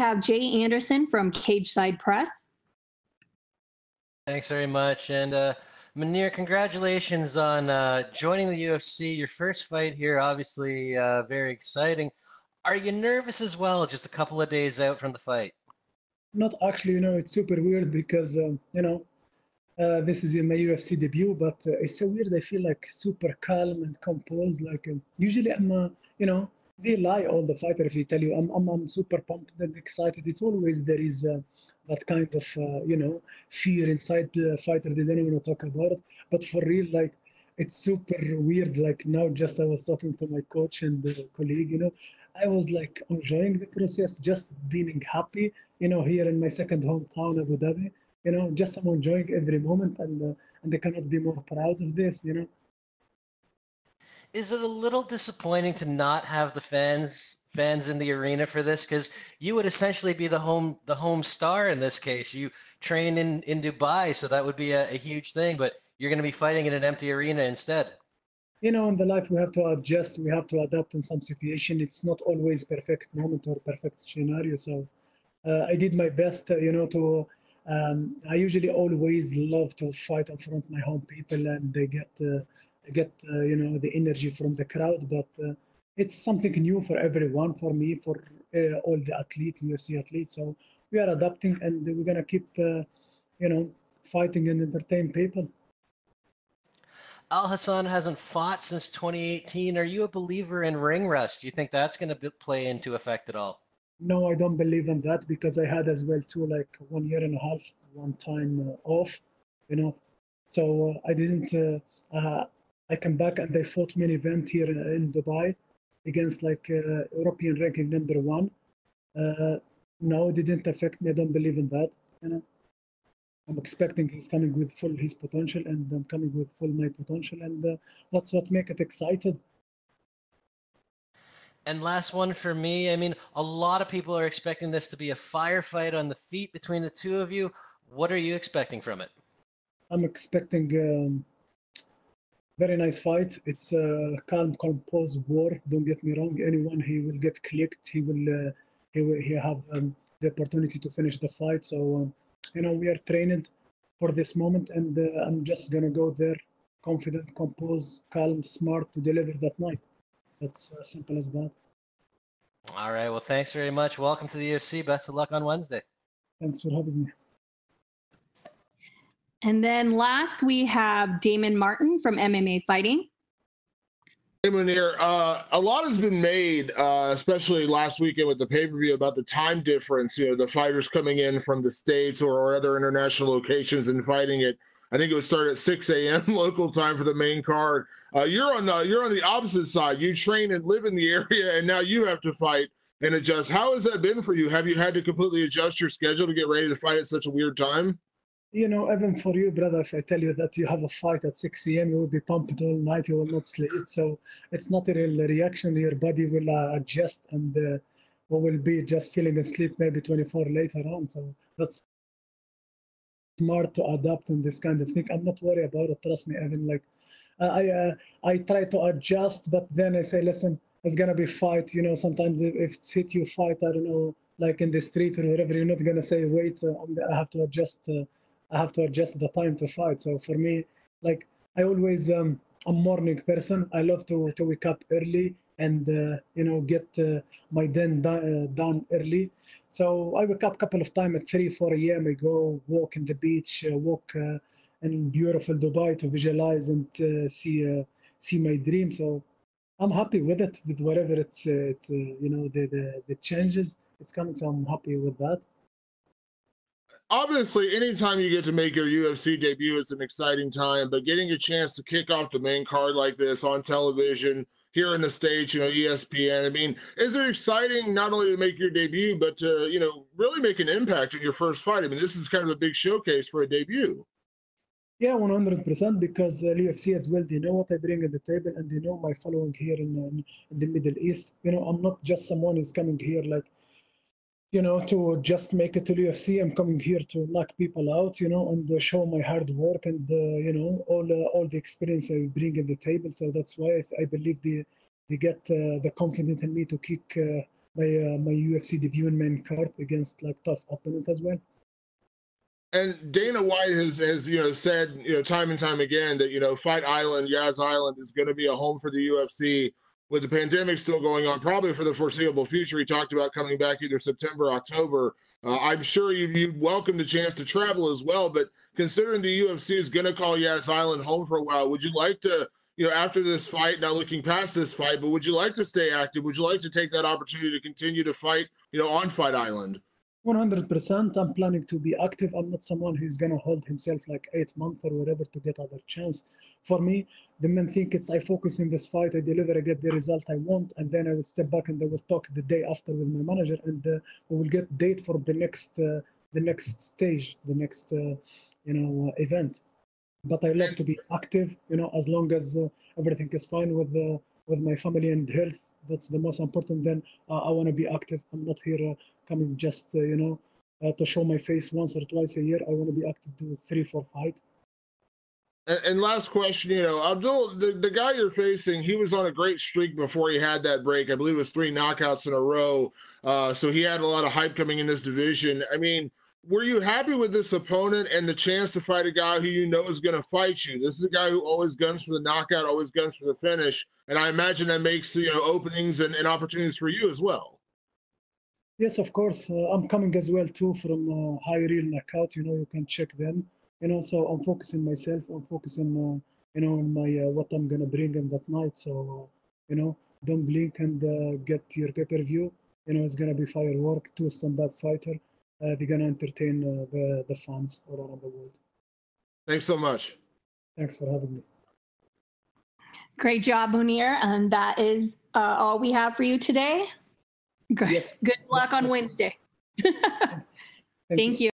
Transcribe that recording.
have Jay Anderson from Cage Side Press. Thanks very much. And Mounir, congratulations on joining the UFC. Your first fight here, obviously very exciting. Are you nervous as well, just a couple of days out from the fight? Not actually, it's super weird because, this is my UFC debut, but it's so weird. I feel like super calm and composed. Like usually I'm, they lie all the fighter if you tell you I'm super pumped and excited. It's always there is that kind of fear inside the fighter. They don't even want to talk about it. But for real, like it's super weird. Like now, just I was talking to my coach and colleague. I was like enjoying the process, just being happy. Here in my second hometown, Abu Dhabi. Just I'm enjoying every moment, and I cannot be more proud of this. Is it a little disappointing to not have the fans in the arena for this? Because you would essentially be the home star in this case. You train in Dubai, so that would be a huge thing, but you're going to be fighting in an empty arena instead. In the life we have to adjust, we have to adapt in some situation. It's not always perfect moment or perfect scenario. So I did my best, to. I usually always love to fight in front of my home people, and they get the energy from the crowd. But it's something new for everyone, for me, for all the athletes, UFC athletes. So we are adapting, and we're gonna keep fighting and entertain people. Alhassan hasn't fought since 2018. Are you a believer in ring rust? Do you think that's going to play into effect at all? No, I don't believe in that because I had as well too, like 1 year and a half, one time off, So I didn't. I come back and I fought main event here in Dubai against like European ranking #1. No, it didn't affect me. I don't believe in that. I'm expecting he's coming with full his potential, and I'm coming with full my potential, and that's what make it excited. And last one for me. I mean, a lot of people are expecting this to be a firefight on the feet between the two of you. What are you expecting from it? I'm expecting very nice fight. It's a calm, composed war. Don't get me wrong. Anyone he will get clicked. He have the opportunity to finish the fight. So we are trained for this moment, and I'm just gonna go there, confident, composed, calm, smart to deliver that night. That's as simple as that. All right. Well, thanks very much. Welcome to the UFC. Best of luck on Wednesday. Thanks for having me. And then last we have Damon Martin from MMA Fighting. Hey, Mounir, a lot has been made, especially last weekend with the pay-per-view, about the time difference. The fighters coming in from the States or other international locations and fighting it. I think it would start at 6 a.m. local time for the main card. You're on the opposite side. You train and live in the area, and now you have to fight and adjust. How has that been for you? Have you had to completely adjust your schedule to get ready to fight at such a weird time? Even for you, brother, if I tell you that you have a fight at 6 a.m., you will be pumped all night, you will not sleep. So it's not a real reaction. Your body will adjust, and will be just feeling asleep maybe 24 later on. So that's smart to adapt in this kind of thing. I'm not worried about it. Trust me, Evan. Like I try to adjust, but then I say, listen, it's gonna be fight. Sometimes if it's hit you fight, I don't know, like in the street or wherever, you're not gonna say, wait, I have to adjust. I have to adjust the time to fight. So for me, like I always, I'm a morning person. I love to wake up early and get my day done early. So I wake up a couple of times at 3, 4 a.m. I go walk in the beach, walk in beautiful Dubai to visualize and see my dream. So I'm happy with it, with whatever it's the changes it's coming. So I'm happy with that. Obviously, anytime you get to make your UFC debut, it's an exciting time, but getting a chance to kick off the main card like this on television here in the States, ESPN, I mean, is it exciting not only to make your debut, but to, really make an impact in your first fight? I mean, this is kind of a big showcase for a debut. Yeah, 100%, because UFC as well, they know what I bring at the table, and they know my following here in the Middle East. I'm not just someone who's coming here like, to just make it to UFC. I'm coming here to knock people out, and show my hard work and, all the experience I bring at the table. So that's why I believe they get the confidence in me to kick my UFC debut in main card against like tough opponent as well. And Dana White has said time and time again that Fight Island, Yas Island, is going to be a home for the UFC with the pandemic still going on, probably for the foreseeable future. He talked about coming back either September, October. I'm sure you'd welcome the chance to travel as well. But considering the UFC is going to call Yas Island home for a while, would you like to, after this fight, now looking past this fight, but would you like to stay active? Would you like to take that opportunity to continue to fight, on Fight Island? 100%. I'm planning to be active. I'm not someone who's gonna hold himself like 8 months or whatever to get other chance. For me, the main thing is I focus in this fight, I deliver, I get the result I want, and then I will step back and I will talk the day after with my manager, and we will get date for the next stage, the next event. But I love to be active, as long as everything is fine with my family and health. That's the most important. Then I want to be active. I'm not here coming just to show my face once or twice a year. I want to be active, do 3-4 fights. And last question, Abdul, the guy you're facing, he was on a great streak before he had that break. I believe it was 3 knockouts in a row. So he had a lot of hype coming in this division. I mean, were you happy with this opponent and the chance to fight a guy who is going to fight you? This is a guy who always guns for the knockout, always guns for the finish. And I imagine that makes, openings and opportunities for you as well. Yes, of course. I'm coming as well too from High Real Knockout. You can check them. So I'm focusing myself. I'm focusing, on my what I'm gonna bring in that night. So, don't blink and get your pay-per-view. It's gonna be firework. 2 stand-up fighter. They're gonna entertain the fans all around the world. Thanks so much. Thanks for having me. Great job, Mounir. And that is all we have for you today. Good. Yes. Good luck on Wednesday. Thank you.